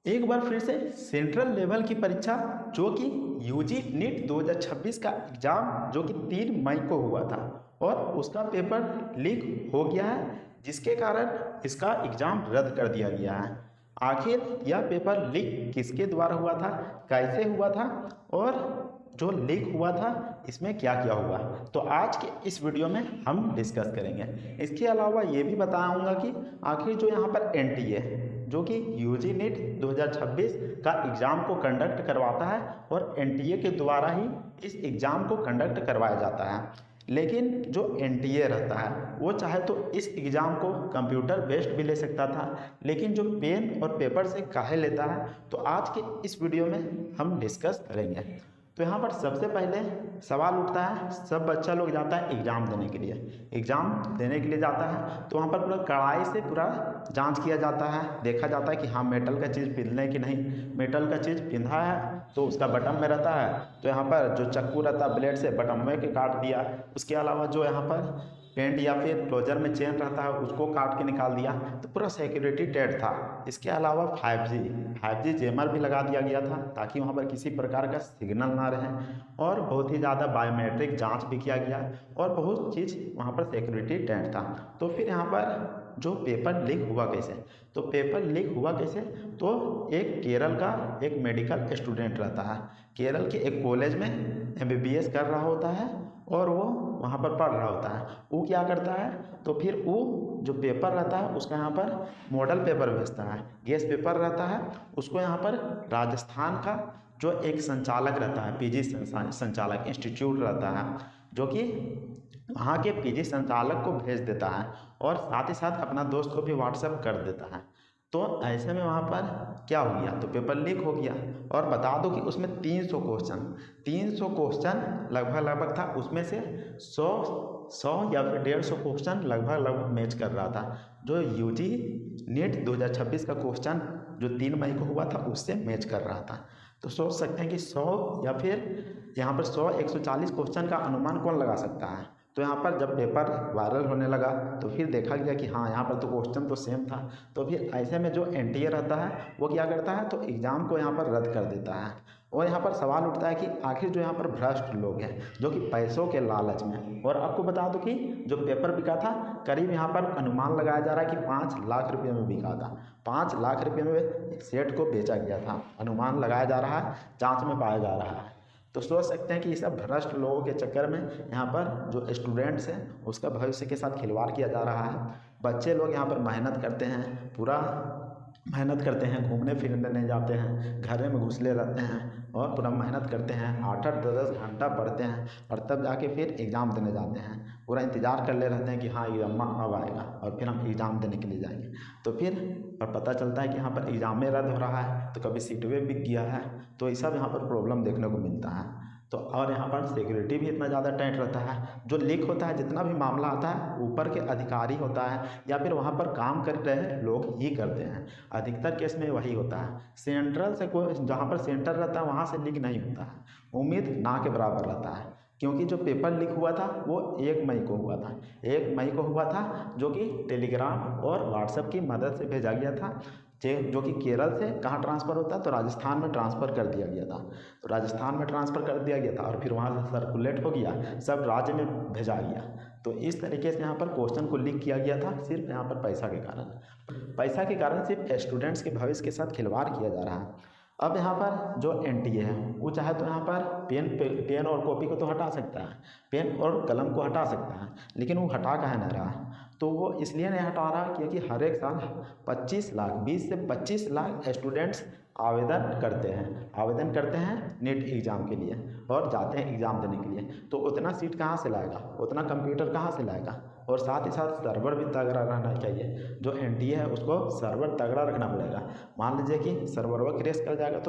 एक बार फिर से सेंट्रल लेवल की परीक्षा जो कि यूजी नीट 2026 का एग्ज़ाम जो कि 3 मई को हुआ था और उसका पेपर लीक हो गया है, जिसके कारण इसका एग्ज़ाम रद्द कर दिया गया है। आखिर यह पेपर लीक किसके द्वारा हुआ था, कैसे हुआ था और जो लीक हुआ था इसमें क्या क्या हुआ, तो आज के इस वीडियो में हम डिस्कस करेंगे। इसके अलावा ये भी बताऊंगा कि आखिर जो यहाँ पर एनटीए जो कि यूजी नीट 2026 का एग्ज़ाम को कंडक्ट करवाता है और एनटीए के द्वारा ही इस एग्ज़ाम को कंडक्ट करवाया जाता है, लेकिन जो एनटीए रहता है वो चाहे तो इस एग्ज़ाम को कंप्यूटर बेस्ड भी ले सकता था, लेकिन जो पेन और पेपर से काहे लेता है, तो आज के इस वीडियो में हम डिस्कस करेंगे। तो यहाँ पर सबसे पहले सवाल उठता है, सब बच्चा लोग जाता है एग्ज़ाम देने के लिए जाता है, तो वहाँ पर पूरा कड़ाई से पूरा जांच किया जाता है, देखा जाता है कि हाँ मेटल का चीज़ पिघलने की नहीं, मेटल का चीज़ पिंधा है तो उसका बटन में रहता है, तो यहाँ पर जो चक्कू रहता है ब्लेड से बटन में के काट दिया। उसके अलावा जो यहाँ पर पेंट या फिर क्लोजर में चेन रहता है उसको काट के निकाल दिया, तो पूरा सिक्योरिटी टाइट था। इसके अलावा 5G जैमर भी लगा दिया गया था ताकि वहाँ पर किसी प्रकार का सिग्नल ना रहे, और बहुत ही ज़्यादा बायोमेट्रिक जांच भी किया गया और बहुत चीज़ वहाँ पर सिक्योरिटी टाइट था। तो फिर यहाँ पर जो पेपर लीक हुआ कैसे, तो पेपर लीक हुआ कैसे, तो एक केरल का एक मेडिकल स्टूडेंट रहता है, केरल के एक कॉलेज में MBBS कर रहा होता है और वो वहाँ पर पढ़ रहा होता है। वो क्या करता है, तो फिर वो जो पेपर रहता है उसका यहाँ पर मॉडल पेपर भेजता है, गेस पेपर रहता है उसको यहाँ पर राजस्थान का जो एक संचालक रहता है, PG संचालक इंस्टीट्यूट रहता है, जो कि वहाँ के PG संचालक को भेज देता है और साथ ही साथ अपना दोस्त को भी व्हाट्सएप कर देता है। तो ऐसे में वहाँ पर क्या हो गया, तो पेपर लीक हो गया। और बता दो कि उसमें 300 क्वेश्चन लगभग था, उसमें से 100 या फिर 150 क्वेश्चन लगभग मैच कर रहा था, जो यूजी नीट 2026 का क्वेश्चन जो 3 मई को हुआ था उससे मैच कर रहा था। तो सोच सकते हैं कि 100 या फिर यहाँ पर 140 क्वेश्चन का अनुमान कौन लगा सकता है। तो यहाँ पर जब पेपर वायरल होने लगा तो फिर देखा गया कि हाँ यहाँ पर तो क्वेश्चन तो सेम था, तो फिर ऐसे में जो एनटीए रहता है वो क्या करता है, तो एग्ज़ाम को यहाँ पर रद्द कर देता है। और यहाँ पर सवाल उठता है कि आखिर जो यहाँ पर भ्रष्ट लोग हैं जो कि पैसों के लालच में, और आपको बता दो कि जो पेपर बिका था करीब यहाँ पर अनुमान लगाया जा रहा है कि 5 लाख रुपये में बिका था, 5 लाख रुपये में एक सेट को बेचा गया था, अनुमान लगाया जा रहा है, जाँच में पाया जा रहा है। तो सोच सकते हैं कि ये सब भ्रष्ट लोगों के चक्कर में यहाँ पर जो स्टूडेंट्स हैं उसका भविष्य के साथ खिलवाड़ किया जा रहा है। बच्चे लोग यहाँ पर मेहनत करते हैं, पूरा मेहनत करते हैं, घूमने फिरने नहीं जाते हैं, घर में घुसले रहते हैं और पूरा मेहनत करते हैं, 8-8 10-10 घंटा पढ़ते हैं और तब जाके फिर एग्ज़ाम देने जाते हैं। पूरा इंतज़ार कर ले रहते हैं कि हाँ एग्ज़ाम अब आएगा और फिर हम एग्ज़ाम देने के लिए जाएंगे। तो फिर और पता चलता है कि यहाँ पर एग्ज़ाम में रद्द हो रहा है, तो कभी सीट भी बिक गया है, तो ये सब यहाँ पर प्रॉब्लम देखने को मिलता है। तो और यहाँ पर सिक्योरिटी भी इतना ज़्यादा टाइट रहता है, जो लीक होता है जितना भी मामला आता है ऊपर के अधिकारी होता है या फिर वहाँ पर काम कर रहे लोग ही करते हैं, अधिकतर केस में वही होता है। सेंट्रल से कोई जहाँ पर सेंटर रहता है वहाँ से लीक नहीं होता है, उम्मीद ना के बराबर रहता है, क्योंकि जो पेपर लीक हुआ था वो 1 मई को हुआ था, 1 मई को हुआ था, जो कि टेलीग्राम और व्हाट्सएप की मदद से भेजा गया था, जो कि केरल से कहाँ ट्रांसफ़र होता है, तो राजस्थान में ट्रांसफ़र कर दिया गया था, तो राजस्थान में ट्रांसफ़र कर दिया गया था और फिर वहाँ से सर्कुलेट हो गया, सब राज्य में भेजा गया। तो इस तरीके से यहाँ पर क्वेश्चन को लीक किया गया था, सिर्फ यहाँ पर पैसा के कारण सिर्फ स्टूडेंट्स के भविष्य के साथ खिलवाड़ किया जा रहा है। अब यहाँ पर जो एनटीए है वो चाहे तो यहाँ पर पेन और कॉपी को तो हटा सकता है, पेन और कलम को हटा सकता है, लेकिन वो हटा काहे नहीं रहा है, तो वो इसलिए नहीं हटा रहा क्योंकि हर एक साल 20 से 25 लाख स्टूडेंट्स आवेदन करते हैं नीट एग्ज़ाम के लिए और जाते हैं एग्ज़ाम देने के लिए। तो उतना सीट कहाँ से लाएगा, उतना कंप्यूटर कहाँ से लाएगा, और साथ ही साथ सर्वर भी तगड़ा रहना चाहिए। जो एनटीए है उसको सर्वर तगड़ा रखना पड़ेगा, मान लीजिए कि सर्वर क्रैश कर जाएगा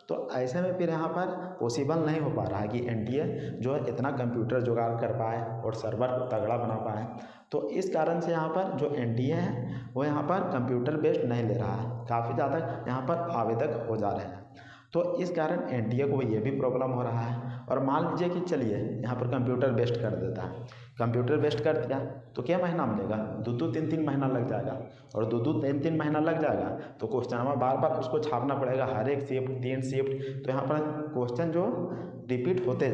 तो ऐसे में फिर यहाँ पर पॉसिबल नहीं हो पा रहा है कि एनटीए जो है इतना कंप्यूटर जुगाड़ कर पाए और सर्वर को तगड़ा बना पाए। तो इस कारण से यहाँ पर जो एनटीए है वो यहाँ पर कंप्यूटर बेस्ड नहीं ले रहा है, काफ़ी ज़्यादा यहाँ पर आवेदक हो जा रहे हैं, तो इस कारण एनटीए को ये भी प्रॉब्लम हो रहा है। और मान लीजिए कि चलिए यहाँ पर कंप्यूटर बेस्ड कर देता है, कंप्यूटर बेस्ड कर दिया तो क्या महीना मिलेगा, 2-3 महीना लग जाएगा, और 2-3 महीना लग जाएगा तो क्वेश्चन बार बार उसको छापना पड़ेगा, हर एक शिफ्ट 3 शिफ्ट, तो यहाँ पर क्वेश्चन जो रिपीट होते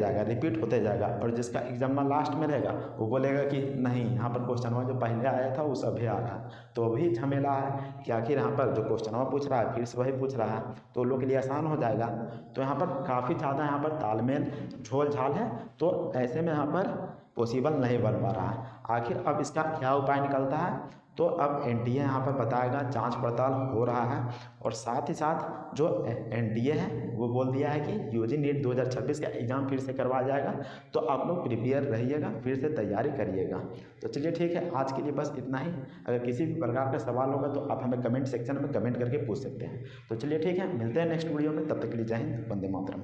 जाएगा, और जिसका एग्जाम में लास्ट में रहेगा वो बोलेगा कि नहीं यहाँ पर क्वेश्चन जो पहले आया था वो सभी आ रहा है, तो भी झमेला है कि आखिर यहाँ पर जो क्वेश्चन पूछ रहा है फिर से वही पूछ रहा है, तो लोग के लिए आसान हो जाएगा। तो यहाँ पर काफ़ी ज़्यादा यहाँ पर तालमेल झोल झाल है, तो ऐसे में यहाँ पर पॉसिबल नहीं बन पा रहा है। आखिर अब इसका क्या उपाय निकलता है, तो अब एनटीए यहाँ पर बताएगा, जांच पड़ताल हो रहा है, और साथ ही साथ जो एनटीए है वो बोल दिया है कि यूजी नीट 2026 का एग्ज़ाम फिर से करवाया जाएगा, तो आप लोग प्रिपेयर रहिएगा, फिर से तैयारी करिएगा। तो चलिए ठीक है, आज के लिए बस इतना ही। अगर किसी भी प्रकार का सवाल होगा तो आप हमें कमेंट सेक्शन में कमेंट करके पूछ सकते हैं। तो चलिए ठीक है, मिलते हैं नेक्स्ट वीडियो में, तब तक के लिए जय हिंद, वंदे मातरम।